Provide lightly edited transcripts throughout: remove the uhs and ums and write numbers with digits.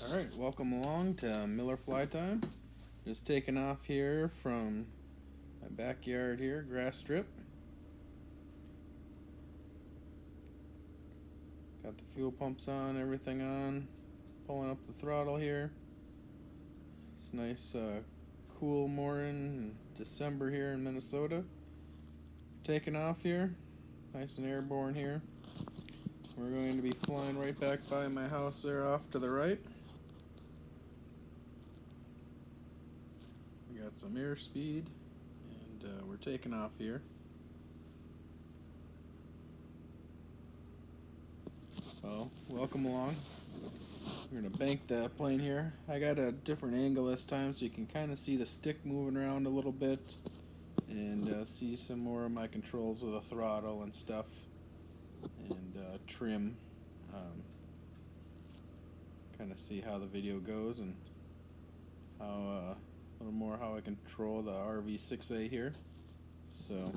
Alright, welcome along to Miller Fly Time. Just taking off here from my backyard here, grass strip. Got the fuel pumps on, everything on. Pulling up the throttle here. It's nice cool morning in December here in Minnesota. Taking off here, nice and airborne here. We're going to be flying right back by my house there off to the right. We got some airspeed, and we're taking off here. Well, welcome along. We're going to bank the plane here. I got a different angle this time so you can kind of see the stick moving around a little bit and see some more of my controls of the throttle and stuff and trim. Kind of see how the video goes and how a little more how I control the RV6A here. So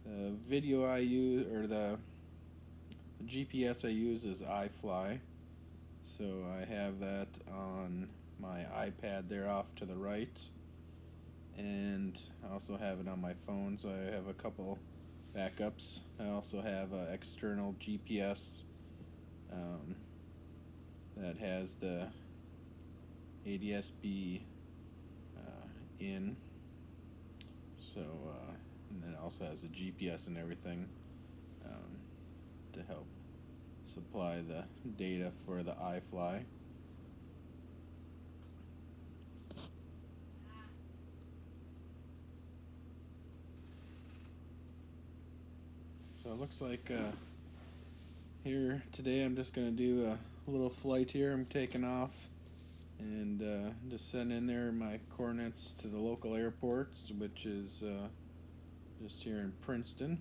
the video I use, or the GPS I use, is iFly. So I have that on my iPad there off to the right, and I also have it on my phone, so I have a couple backups. I also have an external GPS that has the ADS-B in, so and then it also has the GPS and everything to help supply the data for the iFly. So it looks like here today I'm just going to do a little flight here. I'm taking off and just sending in there my coordinates to the local airport, which is just here in Princeton.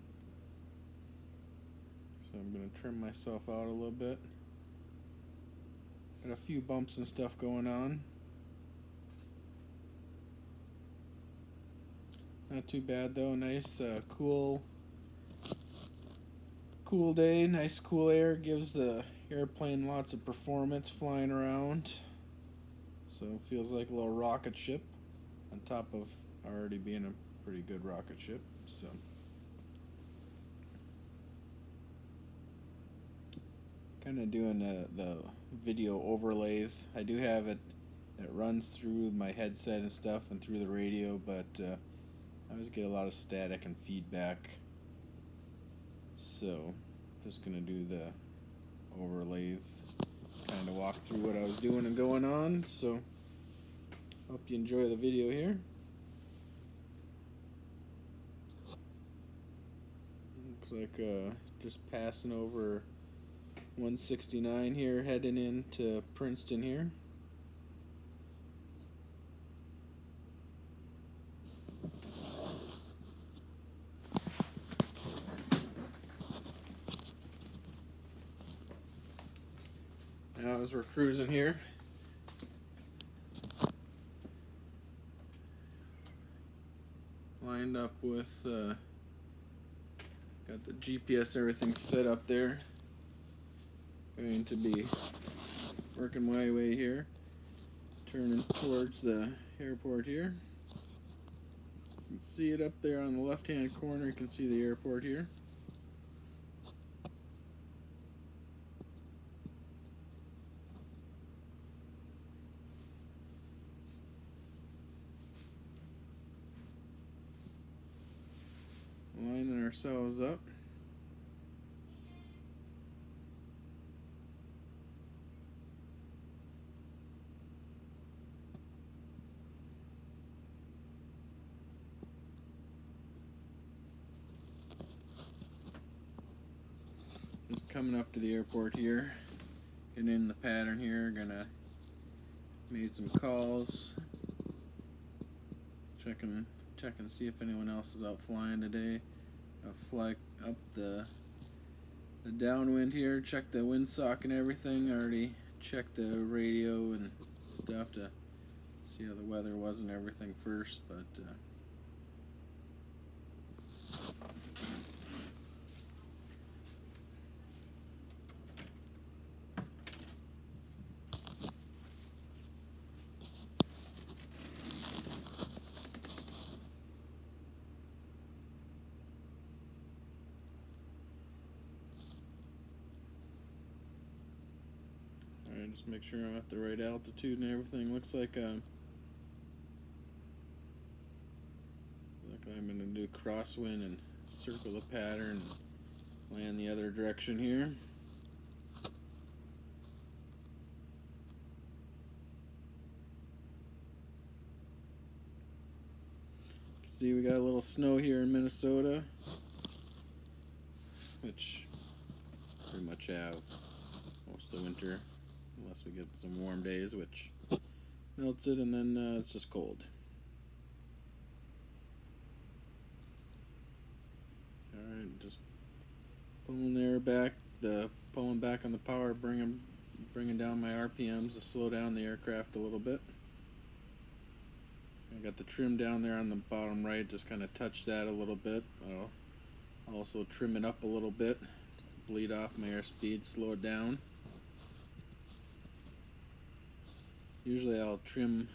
So I'm going to trim myself out a little bit. Got a few bumps and stuff going on. Not too bad though. Nice cool day. Nice cool air. Gives the airplane lots of performance flying around. So it feels like a little rocket ship on top of already being a pretty good rocket ship. So kind of doing the video overlay. I do have it runs through my headset and stuff and through the radio, but I always get a lot of static and feedback. So just gonna do the overlay, kind of walk through what I was doing and going on. So hope you enjoy the video here. Looks like just passing over 169 here, heading into Princeton here. Now as we're cruising here, lined up with got the GPS, everything set up there. Going to be working my way here, turning towards the airport here. You can see it up there on the left hand corner. You can see the airport here. Lining ourselves up. Just coming up to the airport here, getting in the pattern here. Gonna made some calls, checking to see if anyone else is out flying today. I'll fly up the downwind here, check the windsock and everything. I already checked the radio and stuff to see how the weather was and everything first, but Alright, just make sure I'm at the right altitude and everything. Looks like I'm going to do crosswind and circle the pattern and land the other direction here. See, we got a little snow here in Minnesota, which pretty much have most of the winter, unless we get some warm days, which melts it, and then it's just cold. Alright, just pulling the air back, pulling back on the power, bringing down my RPMs to slow down the aircraft a little bit. I got the trim down there on the bottom right, just kind of touch that a little bit. I'll also trim it up a little bit to bleed off my airspeed, slow it down. Usually I'll trim,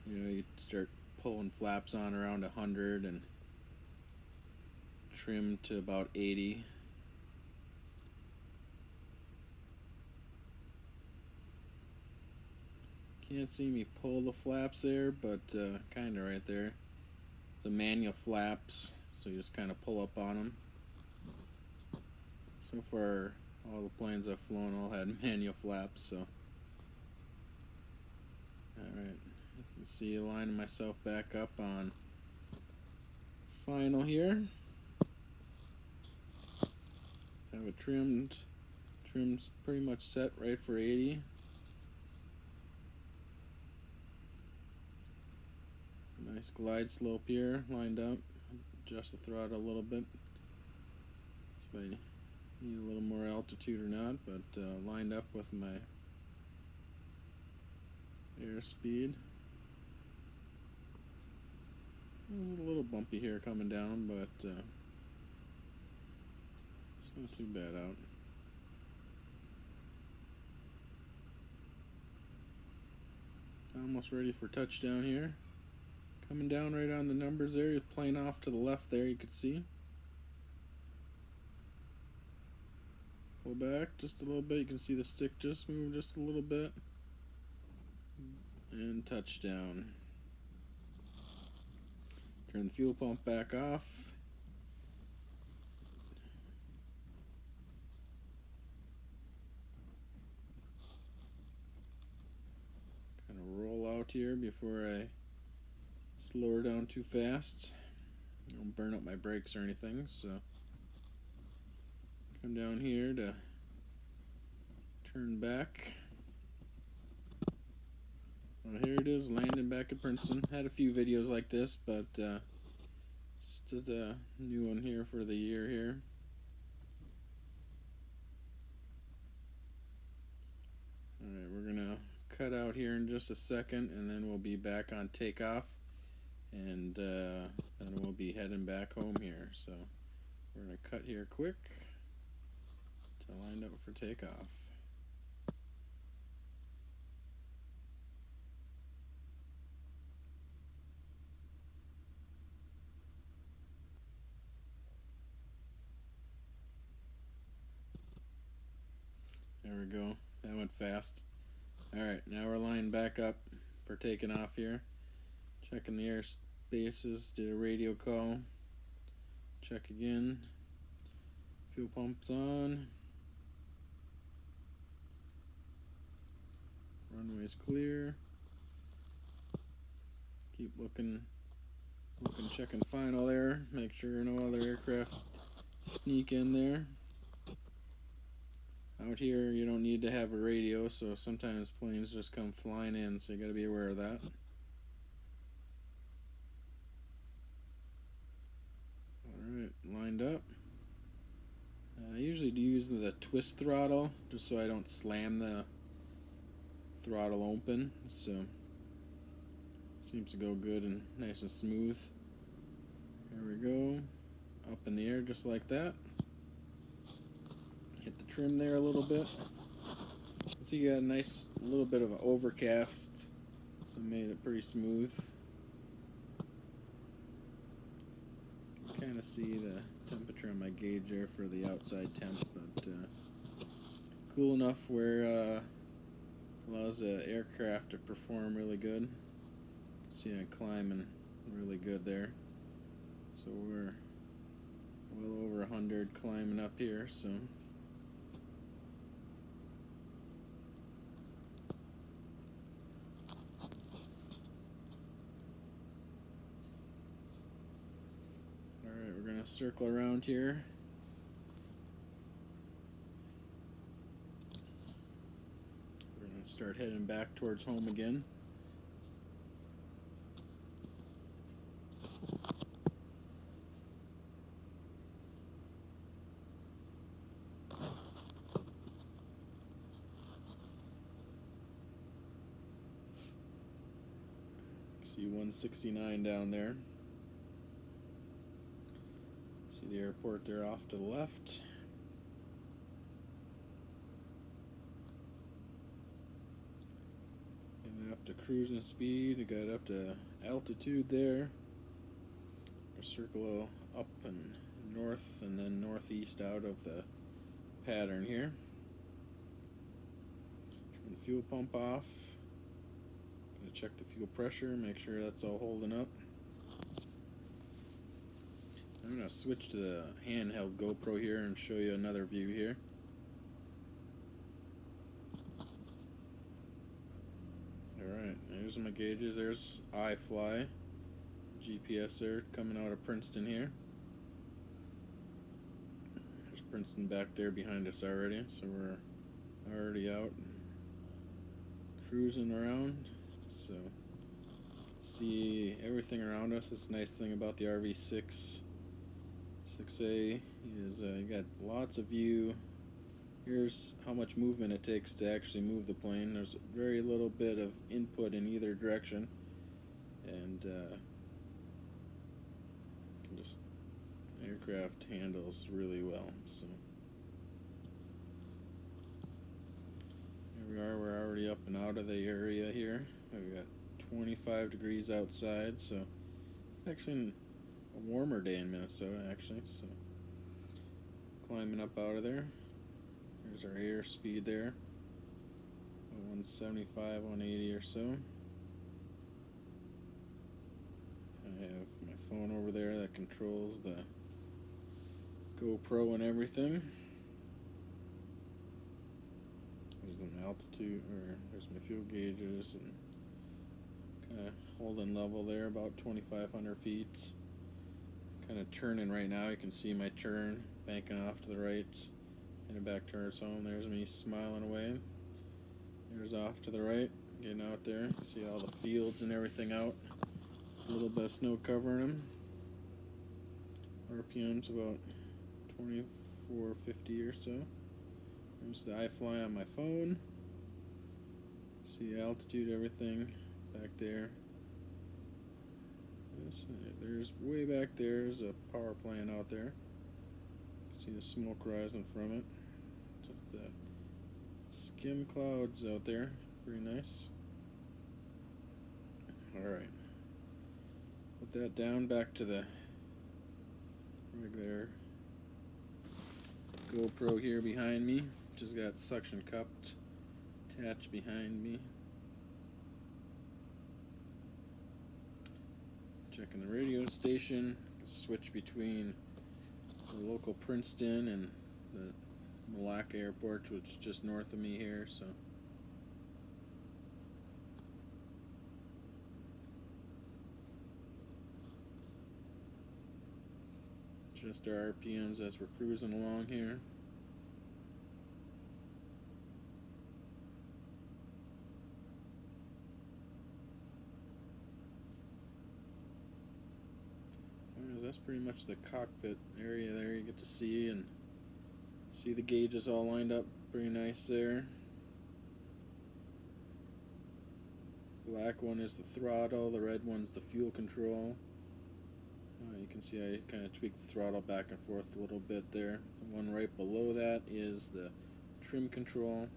you start pulling flaps on around 100 and trim to about 80. Can't see me pull the flaps there, but kind of right there. It's a manual flaps, so you just kind of pull up on them. So far, all the planes I've flown all had manual flaps, so. Alright, you can see lining myself back up on final here. Have it trim's pretty much set right for 80. Nice glide slope here, lined up. Adjust the throttle a little bit. See if I need a little more altitude or not, but lined up with my airspeed. It was a little bumpy here coming down, but it's not too bad out. Almost ready for touchdown here. Coming down right on the numbers there, you're playing off to the left there, you can see. Pull back just a little bit, you can see the stick just move just a little bit. And touchdown. Turn the fuel pump back off. Kind of roll out here before I slow her down too fast. I don't burn up my brakes or anything, so come down here to turn back. Well, here it is, landing back at Princeton. Had a few videos like this, but just a new one here for the year here. Alright, we're gonna cut out here in just a second, and then we'll be back on takeoff, and then we'll be heading back home here. So we're gonna cut here quick to line up for takeoff. There we go. That went fast. Alright, now we're lined back up for taking off here. Checking the air spaces, did a radio call. Check again. Fuel pump's on. Runway's clear. Keep looking, checking final there. Make sure no other aircraft sneak in there. Out here, you don't need to have a radio, so sometimes planes just come flying in, so you got to be aware of that. Alright, lined up. I usually do use the twist throttle, just so I don't slam the throttle open, so seems to go good and nice and smooth. There we go. Up in the air just like that. Hit the trim there a little bit. So you got a nice little bit of an overcast, so made it pretty smooth. You can kind of see the temperature on my gauge there for the outside temp, but cool enough where allows the aircraft to perform really good. See, I'm climbing really good there. So we're well over 100 climbing up here, so alright, we're gonna circle around here. We're gonna start heading back towards home again. See 169 down there. See the airport there off to the left. And up to cruising speed. We got up to altitude there. We'll circle up and north and then northeast out of the pattern here. Turn the fuel pump off. Gonna check the fuel pressure, make sure that's all holding up. I'm gonna switch to the handheld GoPro here and show you another view here. Alright, there's my gauges. There's iFly GPS there coming out of Princeton here. There's Princeton back there behind us already, so we're already out cruising around. So see everything around us. That's the nice thing about the RV6A is you got lots of view. Here's how much movement it takes to actually move the plane. There's very little bit of input in either direction, and just aircraft handles really well. So here we are. We're already up and out of the area here. We've got 25 degrees outside, so actually a warmer day in Minnesota actually. So climbing up out of there. There's our airspeed there, 175, 180 or so. I have my phone over there that controls the GoPro and everything. There's an altitude, or there's my fuel gauges, and kind of holding level there, about 2,500 feet. Kind of turning right now. You can see my turn, banking off to the right. Heading back towards home. There's me smiling away. There's off to the right, getting out there. See all the fields and everything out. A little bit of snow covering them. RPM's about 2450 or so. There's the iFly on my phone. See altitude, everything back there. There's way back there's a power plant out there. See the smoke rising from it. Just skim clouds out there. Pretty nice. Alright. Put that down, back to the regular GoPro here behind me. Just got suction cupped attached behind me. Checking the radio station. Switch between the local Princeton and the Malacca Airport, which is just north of me here. So just our RPMs as we're cruising along here. That's pretty much the cockpit area there. You get to see the gauges all lined up pretty nice there. Black one is the throttle, the red one's the fuel control. You can see I kind of tweaked the throttle back and forth a little bit there. The one right below that is the trim control.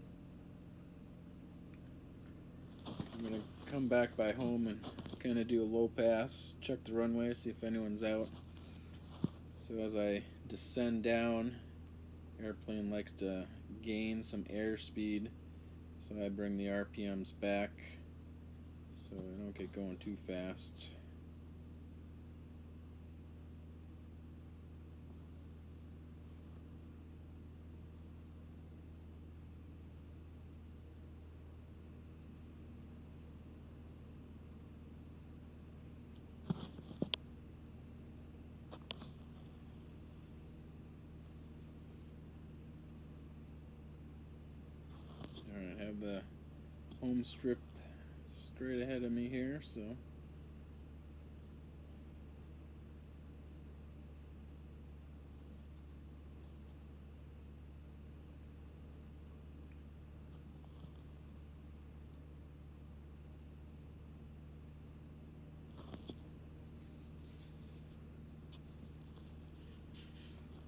I'm going to come back by home and kind of do a low pass, check the runway, see if anyone's out. So as I descend down, airplane likes to gain some airspeed. So I bring the RPMs back so I don't get going too fast. Alright, I have the home strip straight ahead of me here, so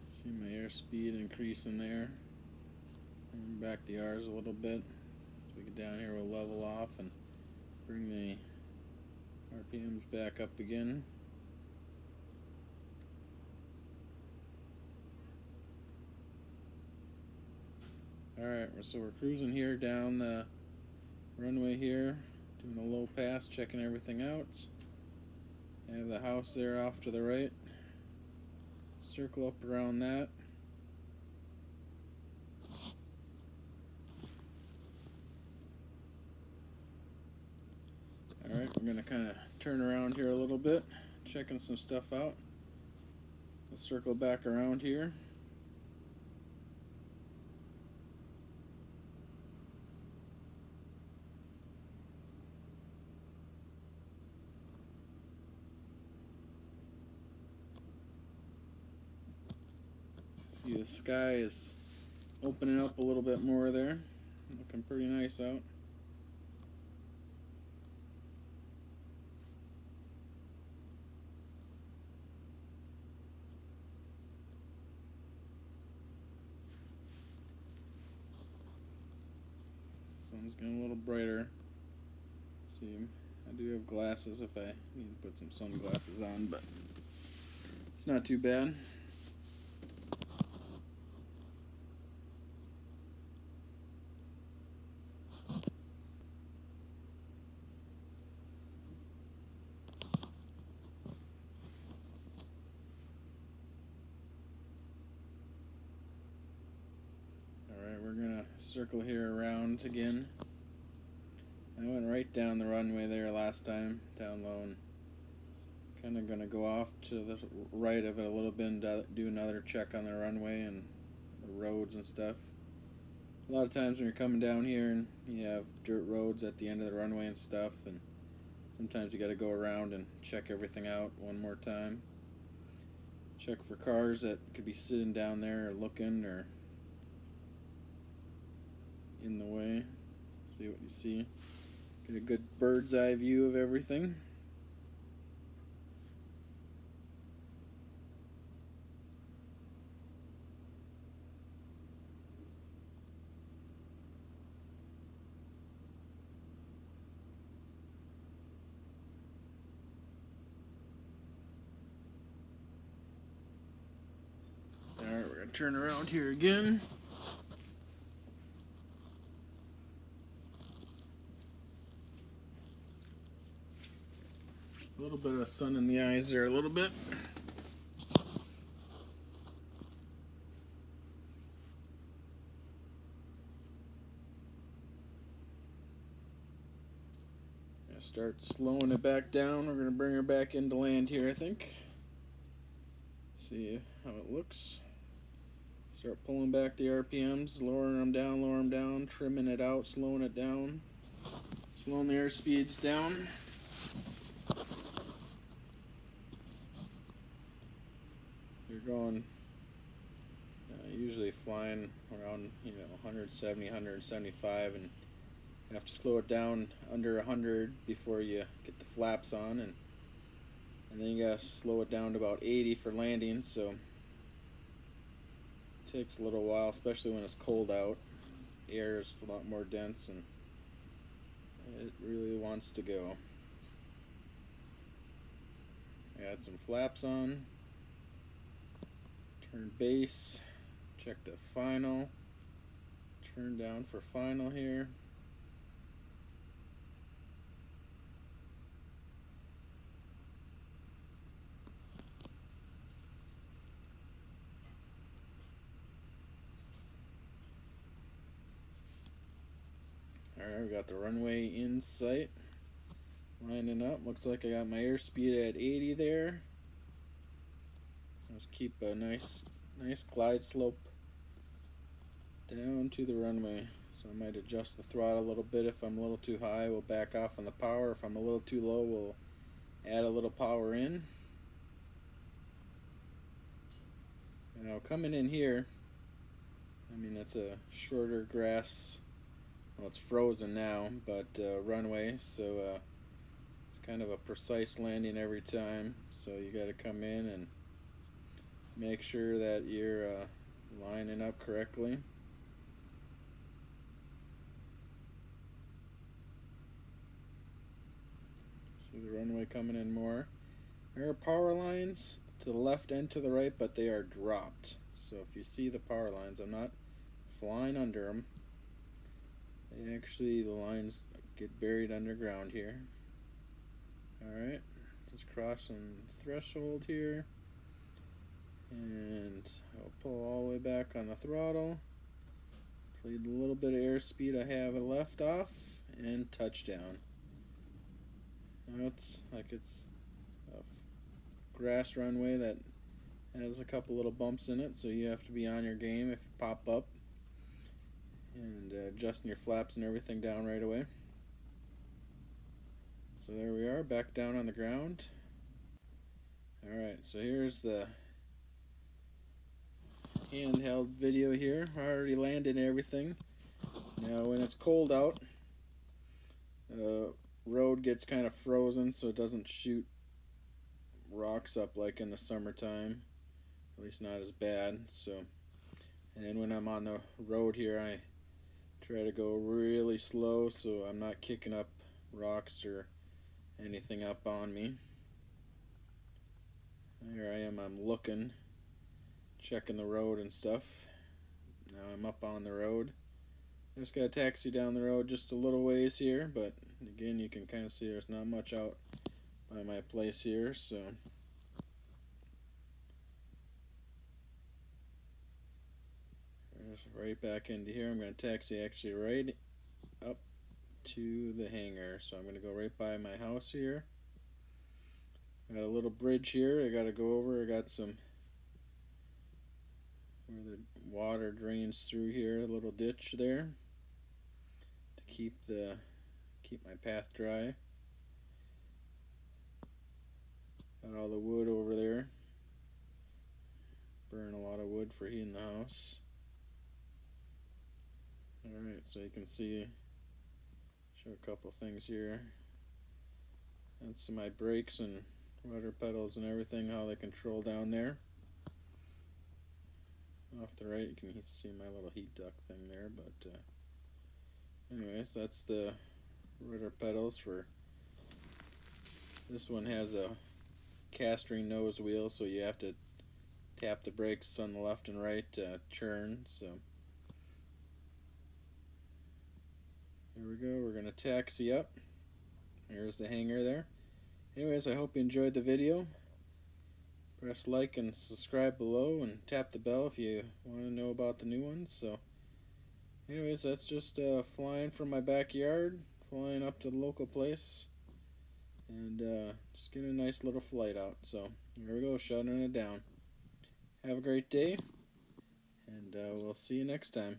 see my airspeed increasing there. Bring back the R's a little bit. As we get down here, we'll level off and bring the RPMs back up again. Alright, so we're cruising here down the runway here, doing a low pass, checking everything out. I have the house there off to the right. Circle up around that. Alright, we're going to kind of turn around here a little bit, checking some stuff out. Let's circle back around here. See, the sky is opening up a little bit more there. Looking pretty nice out. Sun's getting a little brighter. See, I do have glasses if I need to put some sunglasses on, but it's not too bad. Alright, we're gonna circle here around again. I went right down the runway there last time, down low, and kind of gonna go off to the right of it a little bit and do another check on the runway and the roads and stuff. A lot of times when you're coming down here and you have dirt roads at the end of the runway and stuff, and sometimes you got to go around and check everything out one more time. Check for cars that could be sitting down there or looking or in the way. See what you see. Get a good bird's eye view of everything. Alright, we're going to turn around here again. A little bit of sun in the eyes there a little bit. Gonna start slowing it back down. We're going to bring her back into land here, I think. See how it looks. Start pulling back the RPMs, lowering them down, trimming it out, slowing it down, slowing the air speeds down. You're going, usually flying around, 170, 175, and you have to slow it down under 100 before you get the flaps on, and then you gotta slow it down to about 80 for landing, so it takes a little while, especially when it's cold out. The air is a lot more dense and it really wants to go. I got some flaps on. Turn base. Check the final. Turn down for final here. Alright, we got the runway in sight. Lining up. Looks like I got my airspeed at 80 there. Let's keep a nice glide slope down to the runway. So I might adjust the throttle a little bit. If I'm a little too high, we'll back off on the power. If I'm a little too low, we'll add a little power in. Now coming in here, I mean, it's a shorter grass, well, it's frozen now, but runway, so it's kind of a precise landing every time. So you got to come in and make sure that you're lining up correctly. See the runway coming in more. There are power lines to the left and to the right, but they are dropped. So if you see the power lines, I'm not flying under them. They actually, the lines get buried underground here. Alright, just crossing the threshold here. And I'll pull all the way back on the throttle. Played the little bit of airspeed I have left off, and touchdown. Now it's like it's a grass runway that has a couple little bumps in it, so you have to be on your game if you pop up, and adjusting your flaps and everything down right away. So there we are, back down on the ground. Alright, so here's the handheld video here. I already landed everything. Now when it's cold out, the road gets kind of frozen, so it doesn't shoot rocks up like in the summertime, at least not as bad. So, and when I'm on the road here, I try to go really slow so I'm not kicking up rocks or anything up on me. Here I am, I'm looking, checking the road and stuff. Now I'm up on the road. I just got a taxi down the road just a little ways here, but again, you can kind of see there's not much out by my place here, so there's right back into here. I'm going to taxi actually right up to the hangar, so I'm going to go right by my house here. Got a little bridge here I got to go over. I got some where the water drains through here, a little ditch there to keep my path dry. Got all the wood over there. Burn a lot of wood for heating the house. Alright, so you can see, show a couple things here. That's my brakes and rudder pedals and everything, how they control down there. Off the right, you can see my little heat duct thing there, but anyways, that's the rudder pedals for this one. Has a cast-ring nose wheel, so you have to tap the brakes on the left and right to churn. So here we go, we're going to taxi up. Here's the hangar there. Anyways, I hope you enjoyed the video. Press like and subscribe below, and tap the bell if you want to know about the new ones. So anyways, that's just flying from my backyard, flying up to the local place, and just getting a nice little flight out. So here we go, shutting it down. Have a great day, and we'll see you next time.